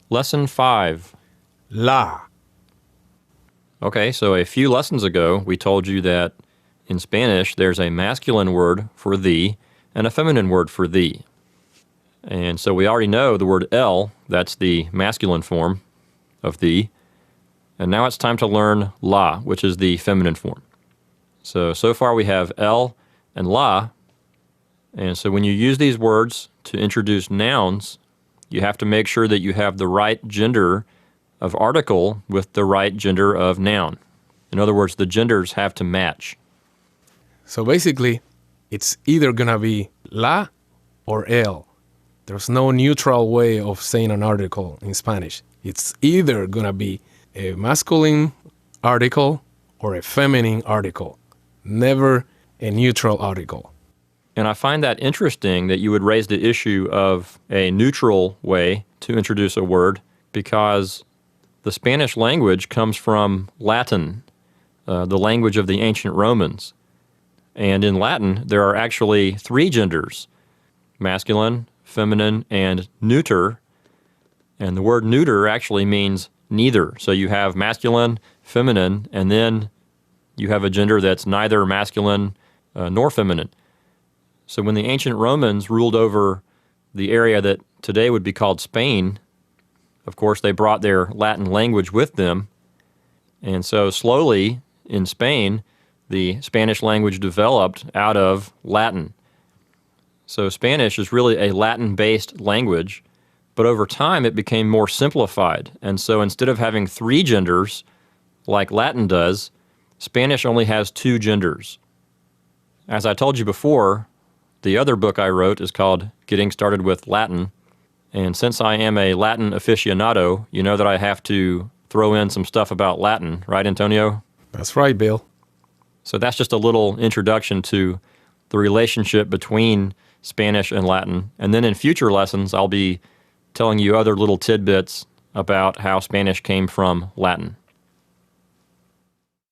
Lesson 5. La. Okay, so a few lessons ago, we told you that in Spanish, there's a masculine word for thee and a feminine word for thee. And so we already know the word el, that's the masculine form of thee. And now it's time to learn la, which is the feminine form. So far we have el and la. And so when you use these words to introduce nouns, you have to make sure that you have the right gender of article with the right gender of noun. In other words, the genders have to match. So basically, it's either going to be la or el. There's no neutral way of saying an article in Spanish. It's either going to be a masculine article or a feminine article, never a neutral article. And I find that interesting that you would raise the issue of a neutral way to introduce a word, because the Spanish language comes from Latin, the language of the ancient Romans. And in Latin, there are actually 3 genders: masculine, feminine, and neuter. And the word neuter actually means neither. So you have masculine, feminine, and then you have a gender that's neither masculine nor feminine. So when the ancient Romans ruled over the area that today would be called Spain, of course, they brought their Latin language with them. And so slowly in Spain, the Spanish language developed out of Latin. So Spanish is really a Latin-based language, but over time it became more simplified. And so instead of having 3 genders like Latin does, Spanish only has 2 genders. As I told you before, the other book I wrote is called Getting Started with Latin. And since I am a Latin aficionado, you know that I have to throw in some stuff about Latin, right, Antonio? That's right, Bill. So that's just a little introduction to the relationship between Spanish and Latin. And then in future lessons, I'll be telling you other little tidbits about how Spanish came from Latin.